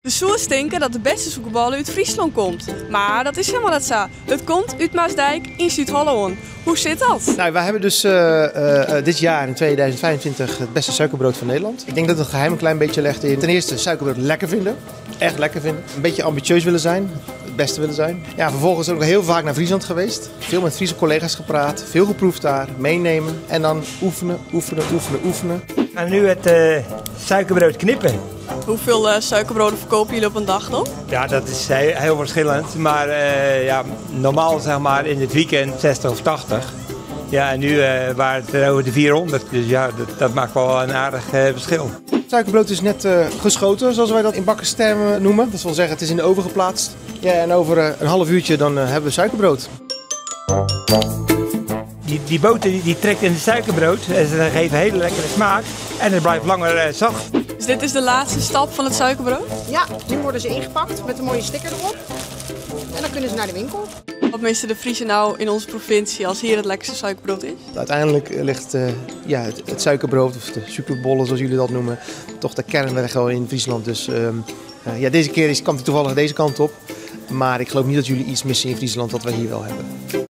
De Soers denken dat de beste suikerbal uit Friesland komt. Maar dat is helemaal niet zo. Het komt uit Maasdijk in Zuid-Holland. Hoe zit dat? Nou, wij hebben dus dit jaar in 2025 het beste suikerbrood van Nederland. Ik denk dat het geheim een klein beetje legt in ten eerste suikerbrood lekker vinden. Echt lekker vinden. Een beetje ambitieus willen zijn. Het beste willen zijn. Ja, vervolgens ook heel vaak naar Friesland geweest. Veel met Friese collega's gepraat. Veel geproefd daar. Meenemen. En dan oefenen, oefenen, oefenen, oefenen. En nu het suikerbrood knippen. Hoeveel suikerbroden verkopen jullie op een dag dan? Ja, dat is heel verschillend. Maar ja, normaal zeg maar in het weekend 60 of 80. Ja, en nu waren het er over de 400. Dus ja, dat maakt wel een aardig verschil. Het suikerbrood is net geschoten, zoals wij dat in bakkerstermen noemen. Dat wil zeggen, het is in de oven geplaatst. Ja, en over een half uurtje dan hebben we suikerbrood. Die boter die trekt in het suikerbrood. En ze geven een hele lekkere smaak. En het blijft langer zacht. Dus dit is de laatste stap van het suikerbrood? Ja, nu worden ze ingepakt met een mooie sticker erop. En dan kunnen ze naar de winkel. Wat missen de Friesen nou in onze provincie als hier het lekkerste suikerbrood is? Uiteindelijk ligt het suikerbrood, of de suikerbollen zoals jullie dat noemen, toch de kernweg gewoon in Friesland. Dus ja, deze keer komt hij toevallig deze kant op. Maar ik geloof niet dat jullie iets missen in Friesland dat wij hier wel hebben.